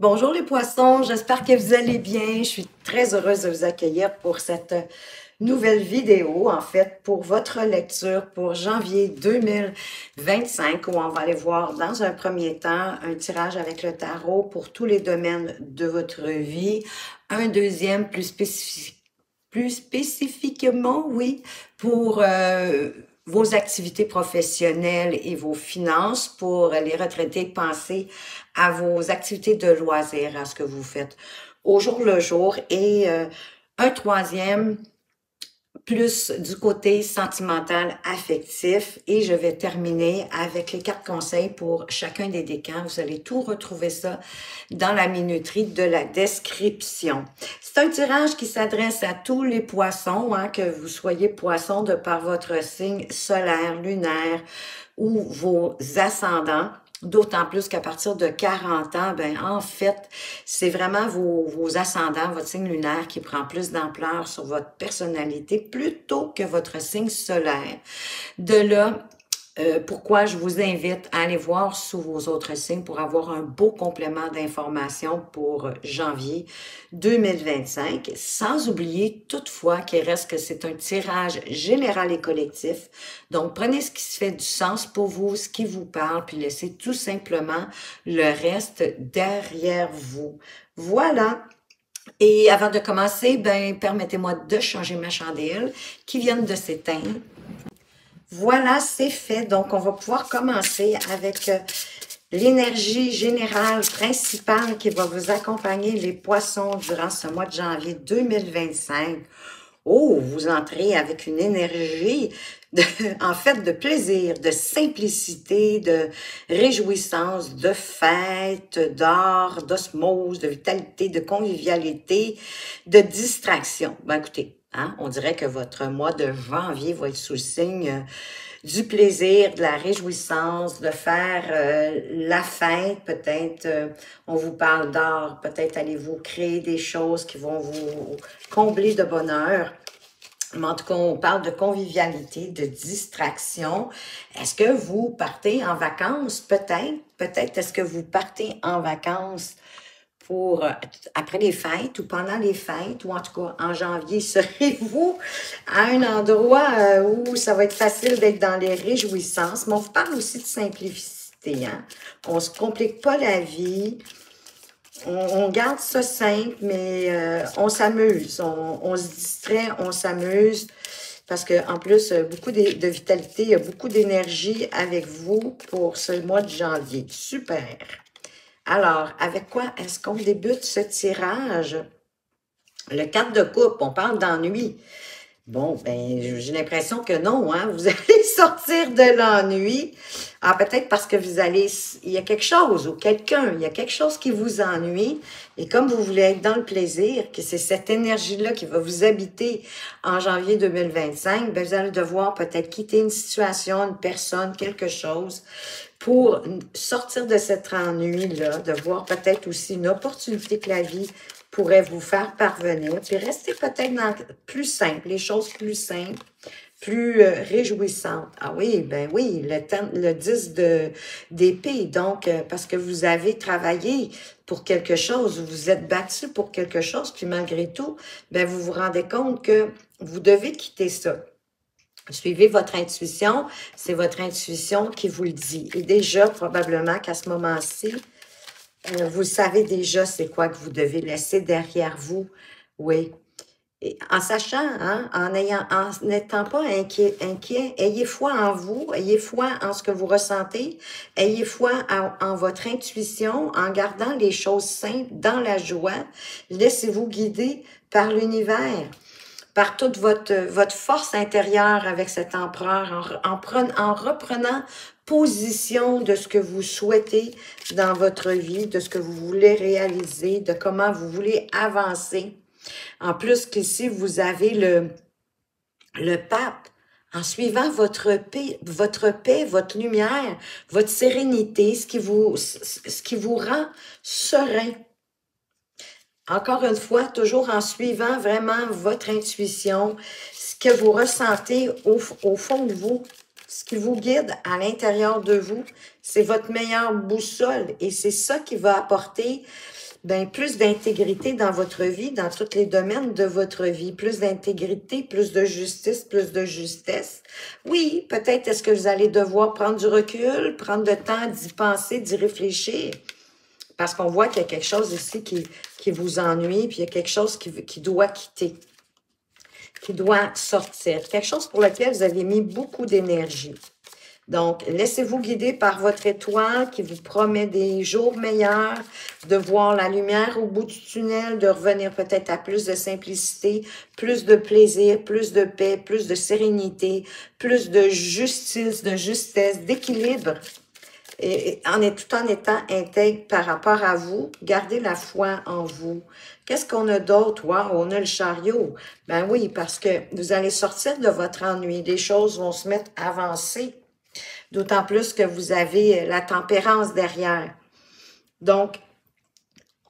Bonjour les poissons, j'espère que vous allez bien. Je suis très heureuse de vous accueillir pour cette nouvelle vidéo, en fait, pour votre lecture pour janvier 2025, où on va aller voir dans un premier temps un tirage avec le tarot pour tous les domaines de votre vie. Un deuxième plus spécifiquement, oui, pour vos activités professionnelles et vos finances. Pour les retraités, pensez à vos activités de loisirs, à ce que vous faites au jour le jour. Et un troisième, plus du côté sentimental, affectif. Et je vais terminer avec les 4 conseils pour chacun des décans. Vous allez tout retrouver ça dans la minuterie de la description. C'est un tirage qui s'adresse à tous les poissons, hein, que vous soyez poisson de par votre signe solaire, lunaire ou vos ascendants. D'autant plus qu'à partir de 40 ans, ben en fait, c'est vraiment vos ascendants, votre signe lunaire qui prend plus d'ampleur sur votre personnalité plutôt que votre signe solaire. De là, pourquoi je vous invite à aller voir sous vos autres signes pour avoir un beau complément d'informations pour janvier 2025, sans oublier toutefois qu'il reste que c'est un tirage général et collectif. Donc, prenez ce qui se fait du sens pour vous, ce qui vous parle, puis laissez tout simplement le reste derrière vous. Voilà. Et avant de commencer, ben, permettez-moi de changer ma chandelle qui vient de s'éteindre. Voilà, c'est fait. Donc, on va pouvoir commencer avec l'énergie générale principale qui va vous accompagner, les poissons, durant ce mois de janvier 2025. Oh, vous entrez avec une énergie, en fait, de plaisir, de simplicité, de réjouissance, de fête, d'art, d'osmose, de vitalité, de convivialité, de distraction. Ben, écoutez, hein, on dirait que votre mois de janvier va être sous le signe du plaisir, de la réjouissance, de faire la fête, peut-être on vous parle d'art, peut-être allez-vous créer des choses qui vont vous combler de bonheur. Mais en tout cas, on parle de convivialité, de distraction. Est-ce que vous partez en vacances? Peut-être. Peut-être est-ce que vous partez en vacances pour après les fêtes ou pendant les fêtes, ou en tout cas en janvier, serez-vous à un endroit où ça va être facile d'être dans les réjouissances. Mais on vous parle aussi de simplicité, hein? On se complique pas la vie. On garde ça simple, mais on s'amuse. On se distrait, on s'amuse. Parce qu'en plus, beaucoup de vitalité, il y a beaucoup d'énergie avec vous pour ce mois de janvier. Super! Alors, avec quoi est-ce qu'on débute ce tirage? Le 4 de coupe, on parle d'ennui. Bon, ben, j'ai l'impression que non, hein. Vous allez sortir de l'ennui. Ah, peut-être parce que il y a quelque chose ou quelqu'un, il y a quelque chose qui vous ennuie. Et comme vous voulez être dans le plaisir, que c'est cette énergie-là qui va vous habiter en janvier 2025, ben, vous allez devoir peut-être quitter une situation, une personne, quelque chose pour sortir de cet ennui-là, de voir peut-être aussi une opportunité que la vie pourrait vous faire parvenir, puis rester peut-être dans plus simple, les choses plus simples, plus réjouissantes. Ah oui, ben oui, le 10 d'épée, donc, parce que vous avez travaillé pour quelque chose, vous vous êtes battu pour quelque chose, puis malgré tout, ben vous vous rendez compte que vous devez quitter ça. Suivez votre intuition, c'est votre intuition qui vous le dit. Et déjà, probablement qu'à ce moment-ci, vous savez déjà c'est quoi que vous devez laisser derrière vous. Oui. Et en sachant, hein, en n'étant pas inquiet, ayez foi en vous, ayez foi en ce que vous ressentez, ayez foi en votre intuition, en gardant les choses simples, dans la joie. Laissez-vous guider par l'univers, par toute votre force intérieure avec cet empereur, en reprenant position de ce que vous souhaitez dans votre vie, de ce que vous voulez réaliser, de comment vous voulez avancer. En plus qu'ici, vous avez le pape. En suivant votre paix, votre lumière, votre sérénité, ce qui vous rend serein. Encore une fois, toujours en suivant vraiment votre intuition, ce que vous ressentez au fond de vous, ce qui vous guide à l'intérieur de vous, c'est votre meilleure boussole et c'est ça qui va apporter ben, plus d'intégrité dans votre vie, dans tous les domaines de votre vie. Plus d'intégrité, plus de justice, plus de justesse. Oui, peut-être est-ce que vous allez devoir prendre du recul, prendre le temps d'y penser, d'y réfléchir. Parce qu'on voit qu'il y a quelque chose ici qui vous ennuie, puis il y a quelque chose qui doit quitter, qui doit sortir. Quelque chose pour lequel vous avez mis beaucoup d'énergie. Donc, laissez-vous guider par votre étoile qui vous promet des jours meilleurs, de voir la lumière au bout du tunnel, de revenir peut-être à plus de simplicité, plus de plaisir, plus de paix, plus de sérénité, plus de justice, de justesse, d'équilibre. Et tout en étant intègre par rapport à vous, gardez la foi en vous. Qu'est-ce qu'on a d'autre? Wow, on a le chariot. Ben oui, parce que vous allez sortir de votre ennui. Les choses vont se mettre à avancer. D'autant plus que vous avez la tempérance derrière. Donc,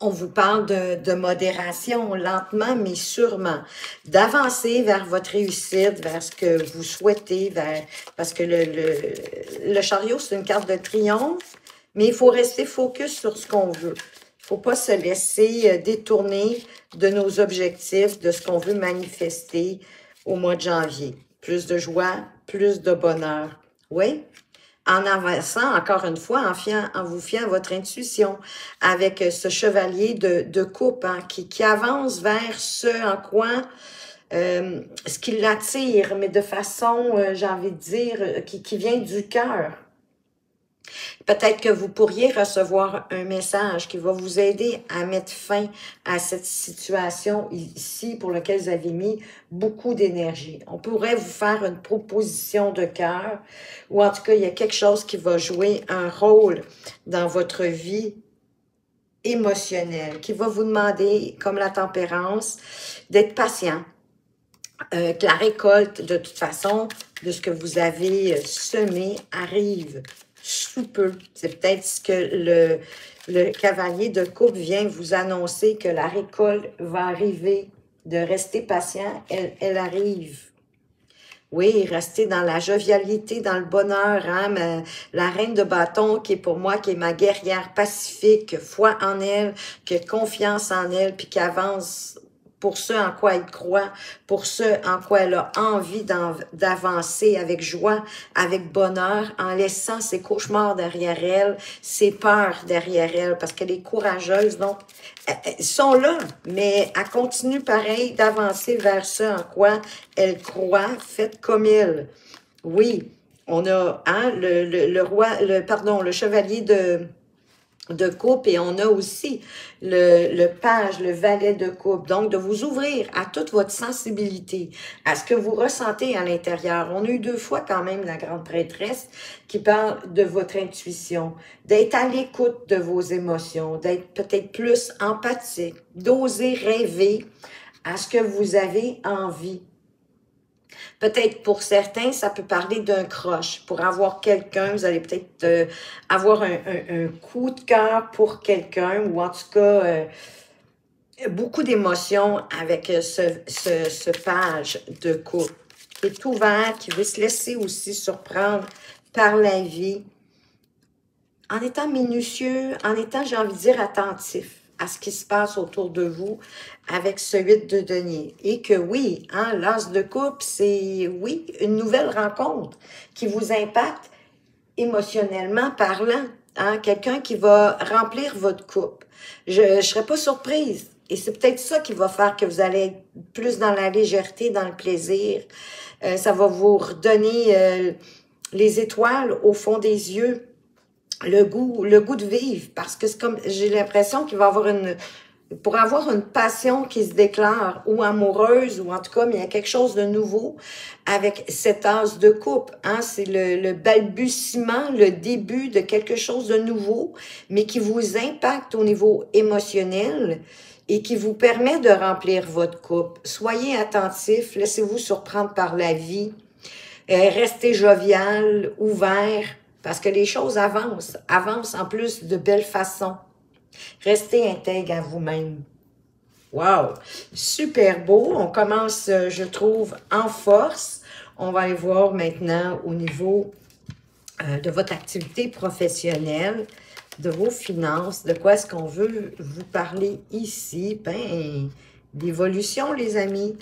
on vous parle de modération, lentement mais sûrement, d'avancer vers votre réussite, vers ce que vous souhaitez, parce que le chariot, c'est une carte de triomphe, mais il faut rester focus sur ce qu'on veut. Il ne faut pas se laisser détourner de nos objectifs, de ce qu'on veut manifester au mois de janvier. Plus de joie, plus de bonheur. Oui? En avançant, encore une fois, en vous fiant à votre intuition, avec ce chevalier de coupe hein, qui avance vers ce en quoi, ce qui l'attire, mais de façon, j'ai envie de dire, qui vient du cœur. Peut-être que vous pourriez recevoir un message qui va vous aider à mettre fin à cette situation ici pour laquelle vous avez mis beaucoup d'énergie. On pourrait vous faire une proposition de cœur ou en tout cas, il y a quelque chose qui va jouer un rôle dans votre vie émotionnelle, qui va vous demander, comme la tempérance, d'être patient. Que la récolte, de toute façon, de ce que vous avez semé arrive sous peu. C'est peut-être ce que le cavalier de coupe vient vous annoncer, que la récolte va arriver, de rester patient, elle arrive. Oui, rester dans la jovialité, dans le bonheur, hein, la reine de bâton qui est pour moi, qui est ma guerrière pacifique, foi en elle, qui a confiance en elle, puis qui avance pour ce en quoi elle croit, pour ce en quoi elle a envie d'avancer avec joie, avec bonheur, en laissant ses cauchemars derrière elle, ses peurs derrière elle, parce qu'elle est courageuse. Donc, elles sont là, mais elle continue pareil d'avancer vers ce en quoi elle croit, faites comme elle. Oui, on a hein, le chevalier de coupe et on a aussi le page, le valet de coupe. Donc, de vous ouvrir à toute votre sensibilité, à ce que vous ressentez à l'intérieur. On a eu 2 fois quand même la grande prêtresse qui parle de votre intuition, d'être à l'écoute de vos émotions, d'être peut-être plus empathique, d'oser rêver à ce que vous avez envie. Peut-être pour certains, ça peut parler d'un crush. Pour avoir quelqu'un, vous allez peut-être avoir un coup de cœur pour quelqu'un ou en tout cas, beaucoup d'émotions avec ce page de couple qui est ouvert, qui veut se laisser aussi surprendre par la vie en étant minutieux, en étant, j'ai envie de dire, attentif à ce qui se passe autour de vous avec ce 8 de denier. Et que oui, hein, l'as de coupe, c'est, oui, une nouvelle rencontre qui vous impacte émotionnellement parlant. Hein, quelqu'un qui va remplir votre coupe. Je ne serais pas surprise. Et c'est peut-être ça qui va faire que vous allez être plus dans la légèreté, dans le plaisir. Ça va vous redonner les étoiles au fond des yeux. Le goût de vivre, parce que c'est comme, j'ai l'impression qu'il va y avoir pour avoir une passion qui se déclare, ou amoureuse, ou en tout cas, mais il y a quelque chose de nouveau avec cet as de coupe, hein, c'est le balbutiement, le début de quelque chose de nouveau, mais qui vous impacte au niveau émotionnel et qui vous permet de remplir votre coupe. Soyez attentifs, laissez-vous surprendre par la vie, restez jovial, ouvert, parce que les choses avancent en plus de belle façon. Restez intègre à vous-même. Wow! Super beau. On commence, je trouve, en force. On va aller voir maintenant au niveau de votre activité professionnelle. de vos finances. De quoi est-ce qu'on veut vous parler ici? Ben, d'évolution, les amis.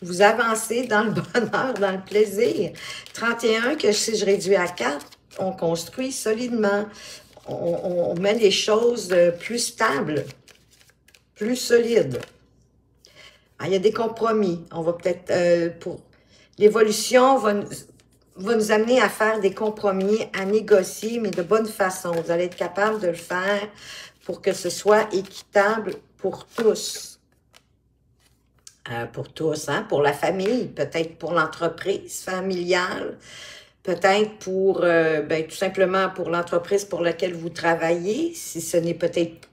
Vous avancez dans le bonheur, dans le plaisir. 31, que si je réduis à 4, on construit solidement. On met les choses plus stables, plus solides. Ah, il y a des compromis. On va peut-être, pour l'évolution, va nous amener à faire des compromis, à négocier, mais de bonne façon. Vous allez être capable de le faire pour que ce soit équitable pour tous. Pour tous, hein? Pour la famille, peut-être pour l'entreprise familiale, peut-être pour, ben, tout simplement pour l'entreprise pour laquelle vous travaillez, si ce n'est peut-être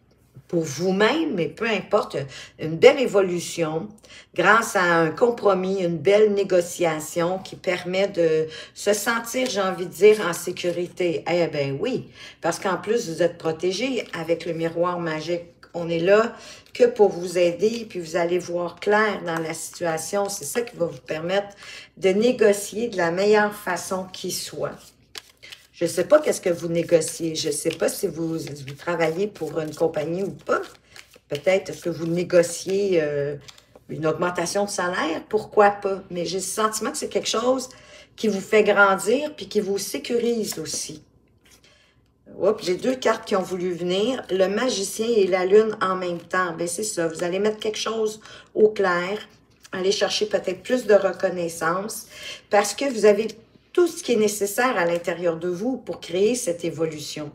pour vous-même, mais peu importe, une belle évolution grâce à un compromis, une belle négociation qui permet de se sentir, j'ai envie de dire, en sécurité. Eh bien oui, parce qu'en plus, vous êtes protégé avec le miroir magique. On est là que pour vous aider, puis vous allez voir clair dans la situation. C'est ça qui va vous permettre de négocier de la meilleure façon qui soit. Je ne sais pas qu'est-ce que vous négociez. Je ne sais pas si vous travaillez pour une compagnie ou pas. Peut-être est-ce que vous négociez une augmentation de salaire. Pourquoi pas? Mais j'ai le sentiment que c'est quelque chose qui vous fait grandir puis qui vous sécurise aussi. Oups, j'ai deux cartes qui ont voulu venir. Le magicien et la lune en même temps. Bien, c'est ça. Vous allez mettre quelque chose au clair. Aller chercher peut-être plus de reconnaissance parce que vous avez tout ce qui est nécessaire à l'intérieur de vous pour créer cette évolution,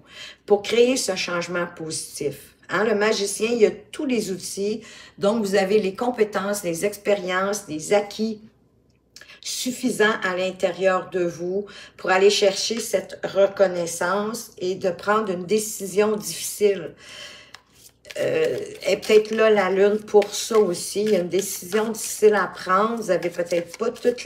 pour créer ce changement positif. Hein, le magicien, il y a tous les outils, donc vous avez les compétences, les expériences, les acquis suffisants à l'intérieur de vous pour aller chercher cette reconnaissance et de prendre une décision difficile. Est peut-être là la lune pour ça aussi. Il y a une décision difficile à prendre. Vous n'avez peut-être pas toutes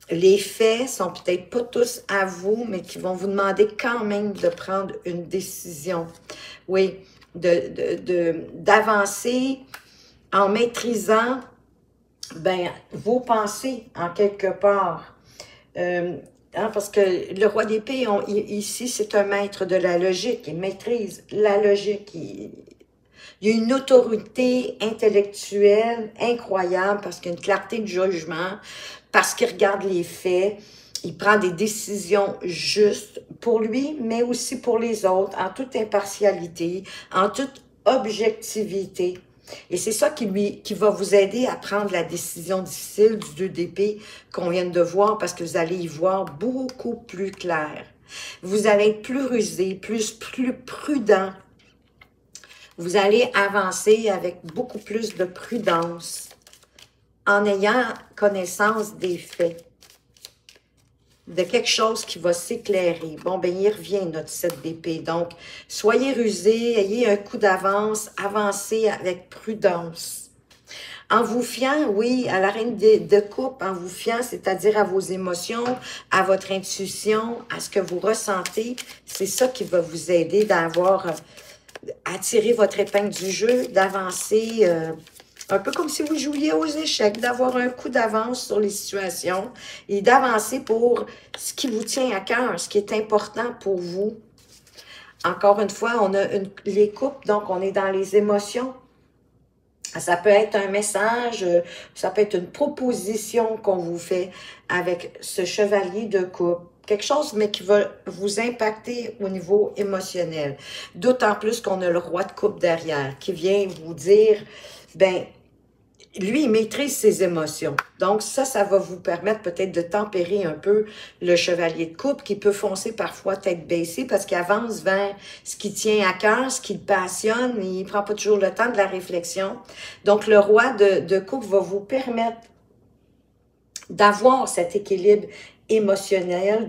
les faits sont peut-être pas tous à vous, mais qui vont vous demander quand même de prendre une décision. Oui, d'avancer en maîtrisant ben, vos pensées en quelque part. Hein, parce que le roi d'épée, ici, c'est un maître de la logique. Il maîtrise la logique. Il y a une autorité intellectuelle incroyable parce qu'il y a une clarté de jugement, parce qu'il regarde les faits, il prend des décisions justes pour lui, mais aussi pour les autres, en toute impartialité, en toute objectivité. Et c'est ça qui va vous aider à prendre la décision difficile du 2 d'épée qu'on vient de voir, parce que vous allez y voir beaucoup plus clair. Vous allez être plus rusé, plus prudent. Vous allez avancer avec beaucoup plus de prudence, en ayant connaissance des faits, de quelque chose qui va s'éclairer. Bon, ben il revient notre 7 d'épée. Donc, soyez rusés, ayez un coup d'avance, avancez avec prudence. En vous fiant, oui, à la reine de coupe, en vous fiant, c'est-à-dire à vos émotions, à votre intuition, à ce que vous ressentez, c'est ça qui va vous aider d'avoir, à tirer votre épingle du jeu, d'avancer, un peu comme si vous jouiez aux échecs, d'avoir un coup d'avance sur les situations et d'avancer pour ce qui vous tient à cœur, ce qui est important pour vous. Encore une fois, on a les coupes, donc on est dans les émotions. Ça peut être un message, ça peut être une proposition qu'on vous fait avec ce chevalier de coupe. Quelque chose, mais qui va vous impacter au niveau émotionnel. D'autant plus qu'on a le roi de coupe derrière, qui vient vous dire, ben, lui, il maîtrise ses émotions. Donc, ça va vous permettre peut-être de tempérer un peu le chevalier de coupe qui peut foncer parfois tête baissée parce qu'il avance vers ce qui tient à cœur, ce qui le passionne. Il ne prend pas toujours le temps de la réflexion. Donc, le roi de coupe va vous permettre d'avoir cet équilibre émotionnel,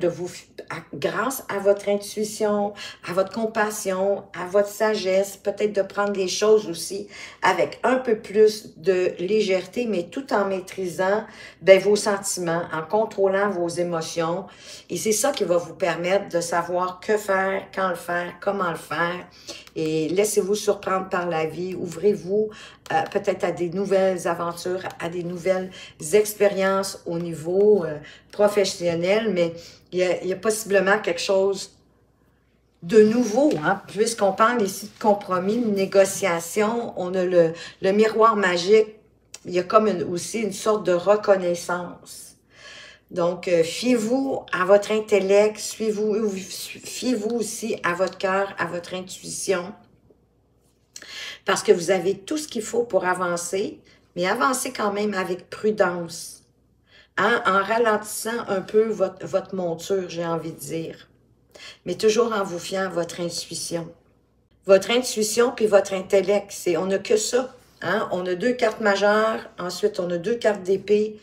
grâce à votre intuition, à votre compassion, à votre sagesse, peut-être de prendre les choses aussi avec un peu plus de légèreté, mais tout en maîtrisant vos sentiments, en contrôlant vos émotions. Et c'est ça qui va vous permettre de savoir que faire, quand le faire, comment le faire. Et laissez-vous surprendre par la vie. Ouvrez-vous peut-être à des nouvelles aventures, à des nouvelles expériences au niveau professionnel, mais il y a possiblement quelque chose de nouveau, hein, puisqu'on parle ici de compromis, de négociation, on a le miroir magique, il y a comme aussi une sorte de reconnaissance. Donc, fiez-vous à votre intellect, fiez-vous aussi à votre cœur, à votre intuition, parce que vous avez tout ce qu'il faut pour avancer, mais avancez quand même avec prudence, hein, en ralentissant un peu votre monture, j'ai envie de dire, mais toujours en vous fiant à votre intuition. Votre intuition puis votre intellect, on n'a que ça. Hein? On a 2 cartes majeures, ensuite on a 2 cartes d'épée,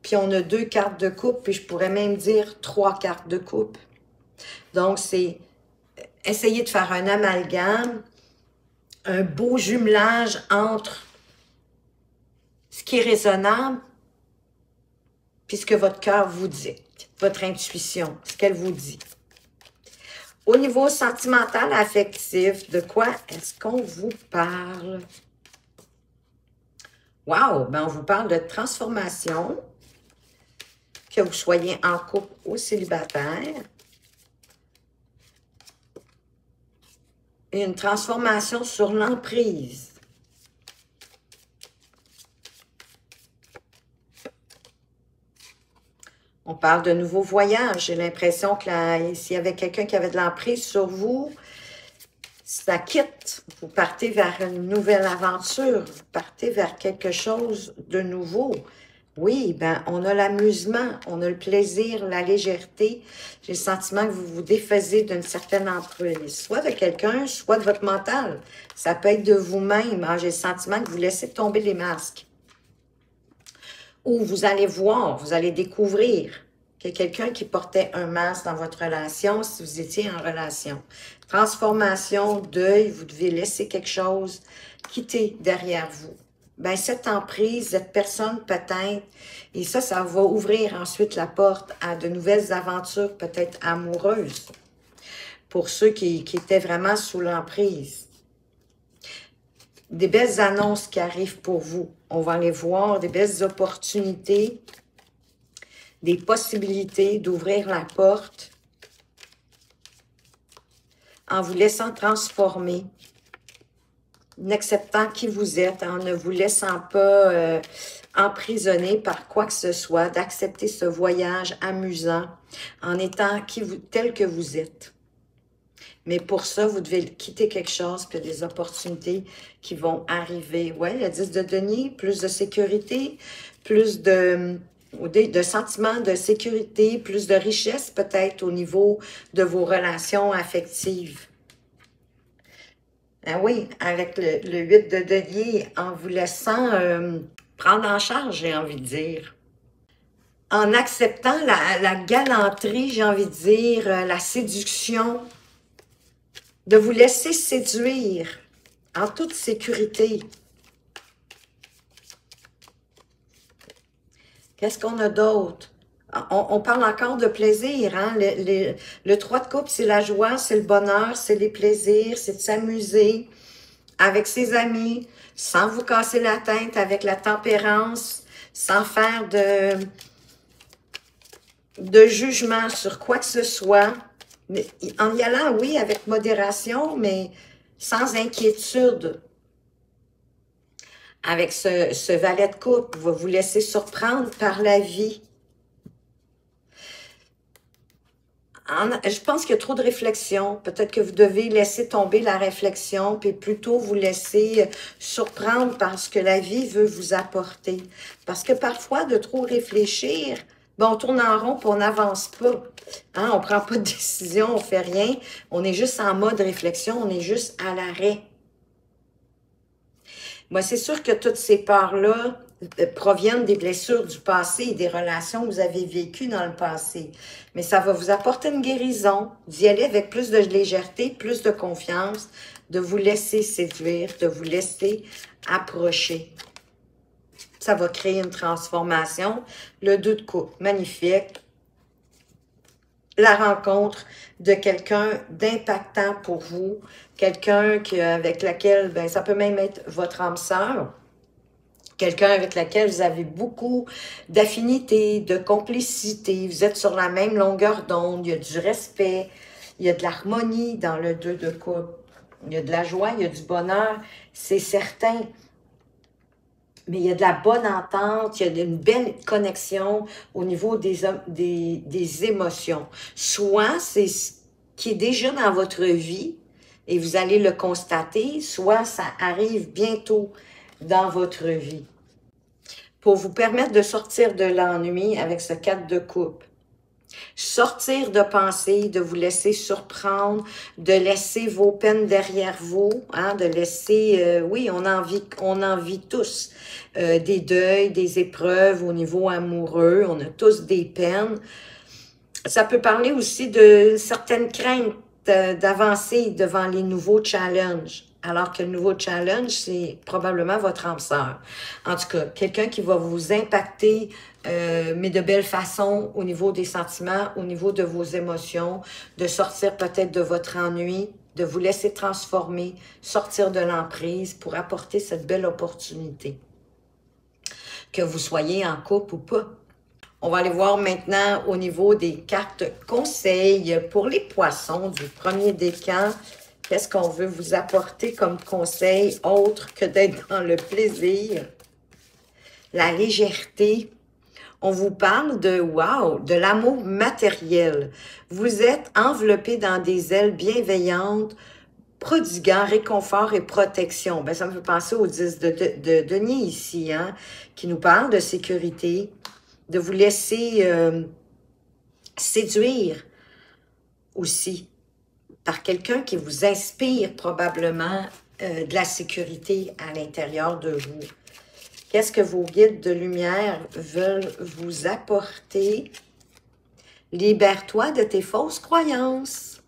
puis on a 2 cartes de coupe, puis je pourrais même dire 3 cartes de coupe. Donc, c'est essayer de faire un amalgame, un beau jumelage entre ce qui est raisonnable puis ce que votre cœur vous dit, votre intuition, ce qu'elle vous dit. Au niveau sentimental, affectif, de quoi est-ce qu'on vous parle? Wow! Ben on vous parle de transformation, que vous soyez en couple ou célibataire. Et une transformation sur l'emprise. On parle de nouveaux voyages. J'ai l'impression que s'il y avait quelqu'un qui avait de l'emprise sur vous, ça quitte. Vous partez vers une nouvelle aventure. Vous partez vers quelque chose de nouveau. Oui, ben, on a l'amusement, on a le plaisir, la légèreté. J'ai le sentiment que vous vous défaisez d'une certaine emprise, soit de quelqu'un, soit de votre mental. Ça peut être de vous-même. Hein? J'ai le sentiment que vous laissez tomber les masques. Ou vous allez voir, vous allez découvrir qu'il y a quelqu'un qui portait un masque dans votre relation si vous étiez en relation. Transformation, deuil, vous devez laisser quelque chose quitter derrière vous. Ben, cette emprise, cette personne peut-être, et ça va ouvrir ensuite la porte à de nouvelles aventures peut-être amoureuses pour ceux qui étaient vraiment sous l'emprise. Des belles annonces qui arrivent pour vous. On va aller voir des belles opportunités, des possibilités d'ouvrir la porte en vous laissant transformer, en acceptant qui vous êtes, en ne vous laissant pas emprisonner par quoi que ce soit, d'accepter ce voyage amusant en étant tel que vous êtes. Mais pour ça, vous devez quitter quelque chose, puis il y a des opportunités qui vont arriver. Oui, le 10 de denier, plus de sécurité, plus de sentiments de sécurité, plus de richesse peut-être au niveau de vos relations affectives. Ah oui, avec le 8 de denier, en vous laissant prendre en charge, j'ai envie de dire. En acceptant la galanterie, j'ai envie de dire, la séduction, de vous laisser séduire en toute sécurité. Qu'est-ce qu'on a d'autre? On parle encore de plaisir. Hein? Le 3 de coupe, c'est la joie, c'est le bonheur, c'est les plaisirs, c'est de s'amuser avec ses amis, sans vous casser la tête, avec la tempérance, sans faire de jugement sur quoi que ce soit. Mais en y allant, oui, avec modération, mais sans inquiétude. Avec ce valet de coupe, vous vous laissez surprendre par la vie. Je pense qu'il y a trop de réflexion. Peut-être que vous devez laisser tomber la réflexion, puis plutôt vous laisser surprendre par ce que la vie veut vous apporter. Parce que parfois, de trop réfléchir, ben, on tourne en rond et on n'avance pas. Hein? On ne prend pas de décision, on ne fait rien. On est juste en mode réflexion, on est juste à l'arrêt. Moi, c'est sûr que toutes ces peurs-là proviennent des blessures du passé et des relations que vous avez vécues dans le passé. Mais ça va vous apporter une guérison, d'y aller avec plus de légèreté, plus de confiance, de vous laisser séduire, de vous laisser approcher. Ça va créer une transformation. Le 2 de coupe, magnifique. La rencontre de quelqu'un d'impactant pour vous, quelqu'un avec laquelle, ben, ça peut même être votre âme sœur, quelqu'un avec laquelle vous avez beaucoup d'affinité, de complicité, vous êtes sur la même longueur d'onde, il y a du respect, Il y a de l'harmonie dans le 2 de coupe. Il y a de la joie, il y a du bonheur, c'est certain. Mais il y a de la bonne entente, il y a une belle connexion au niveau des émotions. Soit c'est ce qui est déjà dans votre vie et vous allez le constater, soit ça arrive bientôt dans votre vie. Pour vous permettre de sortir de l'ennui avec ce 4 de coupe. Sortir de pensée, de vous laisser surprendre, de laisser vos peines derrière vous, hein, de laisser, oui, on en vit tous des deuils, des épreuves au niveau amoureux, on a tous des peines. Ça peut parler aussi de certaines craintes d'avancer devant les nouveaux challenges. Alors que le nouveau challenge, c'est probablement votre âme sœur. En tout cas, quelqu'un qui va vous impacter, mais de belle façon au niveau des sentiments, au niveau de vos émotions, de sortir peut-être de votre ennui, de vous laisser transformer, sortir de l'emprise pour apporter cette belle opportunité. Que vous soyez en couple ou pas. On va aller voir maintenant au niveau des cartes conseils pour les poissons du premier décan. Qu'est-ce qu'on veut vous apporter comme conseil autre que d'être dans le plaisir, la légèreté? On vous parle de wow, de l'amour matériel. Vous êtes enveloppé dans des ailes bienveillantes, prodiguant réconfort et protection. Ben, ça me fait penser au 10 de denier ici, hein, qui nous parle de sécurité, de vous laisser séduire aussi par quelqu'un qui vous inspire probablement de la sécurité à l'intérieur de vous. Qu'est-ce que vos guides de lumière veulent vous apporter? Libère-toi de tes fausses croyances.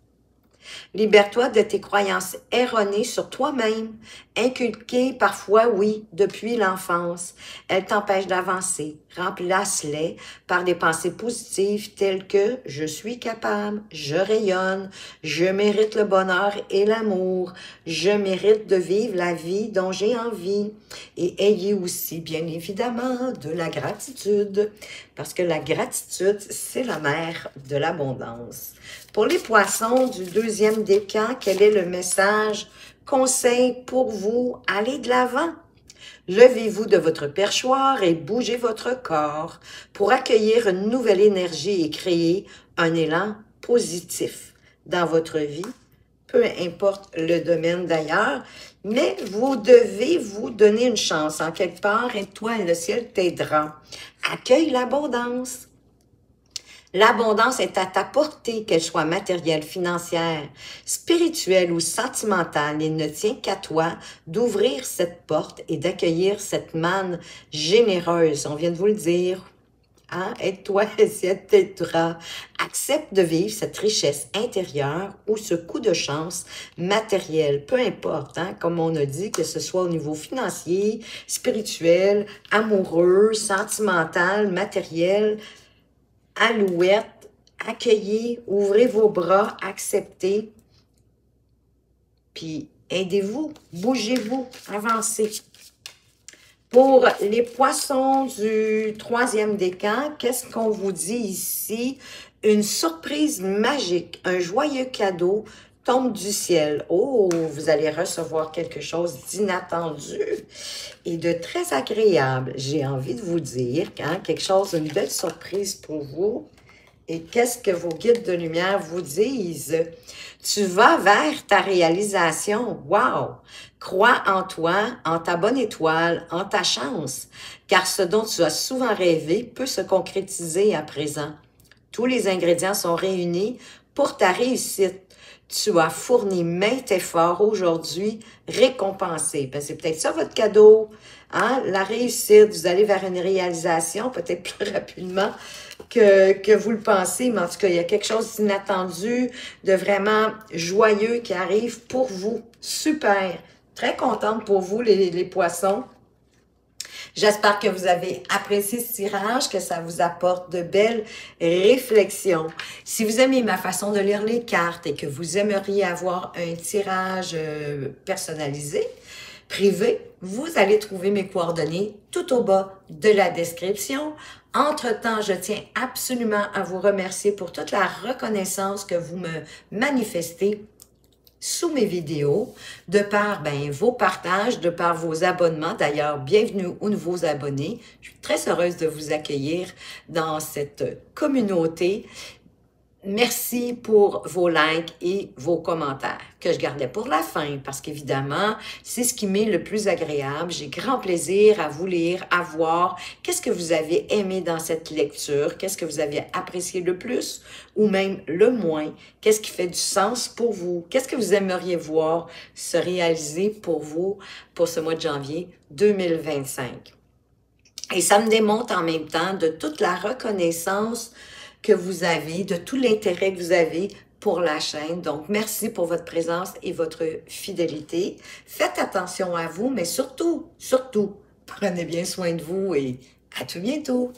Libère-toi de tes croyances erronées sur toi-même, inculquées parfois, oui, depuis l'enfance. Elles t'empêchent d'avancer. Remplace-les par des pensées positives telles que « je suis capable »,« je rayonne »,« je mérite le bonheur et l'amour »,« je mérite de vivre la vie dont j'ai envie ». Et ayez aussi, bien évidemment, de la gratitude, parce que la gratitude, c'est la mère de l'abondance. Pour les poissons du deuxième décan, quel est le message, conseil pour vous? Allez de l'avant. Levez-vous de votre perchoir et bougez votre corps pour accueillir une nouvelle énergie et créer un élan positif dans votre vie, peu importe le domaine d'ailleurs, mais vous devez vous donner une chance. En quelque part, et toi, le ciel t'aidera. Accueille l'abondance. L'abondance est à ta portée, qu'elle soit matérielle, financière, spirituelle ou sentimentale. Il ne tient qu'à toi d'ouvrir cette porte et d'accueillir cette manne généreuse. On vient de vous le dire. Hein? Aide-toi, ciel t'aidera. Accepte de vivre cette richesse intérieure ou ce coup de chance matériel, peu importe, hein? Comme on a dit, que ce soit au niveau financier, spirituel, amoureux, sentimental, matériel. Alouette, accueillez, ouvrez vos bras, acceptez, puis aidez-vous, bougez-vous, avancez. Pour les poissons du troisième décan, qu'est-ce qu'on vous dit ici? Une surprise magique, un joyeux cadeau tombe du ciel. Oh, vous allez recevoir quelque chose d'inattendu et de très agréable. J'ai envie de vous dire, hein, quelque chose, une belle surprise pour vous. Et qu'est-ce que vos guides de lumière vous disent? Tu vas vers ta réalisation. Wow! Crois en toi, en ta bonne étoile, en ta chance, car ce dont tu as souvent rêvé peut se concrétiser à présent. Tous les ingrédients sont réunis pour ta réussite. Tu as fourni maints efforts aujourd'hui, récompensé. Ben, c'est peut-être ça votre cadeau, hein? La réussite, vous allez vers une réalisation peut-être plus rapidement que vous le pensez, mais en tout cas, il y a quelque chose d'inattendu, de vraiment joyeux qui arrive pour vous. Super! Très contente pour vous, les poissons. J'espère que vous avez apprécié ce tirage, que ça vous apporte de belles réflexions. Si vous aimez ma façon de lire les cartes et que vous aimeriez avoir un tirage personnalisé, privé, vous allez trouver mes coordonnées tout au bas de la description. Entre-temps, je tiens absolument à vous remercier pour toute la reconnaissance que vous me manifestez sous mes vidéos, de par vos partages, de par vos abonnements. D'ailleurs, bienvenue aux nouveaux abonnés. Je suis très heureuse de vous accueillir dans cette communauté. Merci pour vos likes et vos commentaires que je gardais pour la fin parce qu'évidemment, c'est ce qui m'est le plus agréable. J'ai grand plaisir à vous lire, à voir qu'est-ce que vous avez aimé dans cette lecture, qu'est-ce que vous avez apprécié le plus ou même le moins, qu'est-ce qui fait du sens pour vous, qu'est-ce que vous aimeriez voir se réaliser pour vous pour ce mois de janvier 2025. Et ça me démontre en même temps de toute la reconnaissance que vous avez, de tout l'intérêt que vous avez pour la chaîne. Donc, merci pour votre présence et votre fidélité. Faites attention à vous, mais surtout, prenez bien soin de vous et à tout bientôt.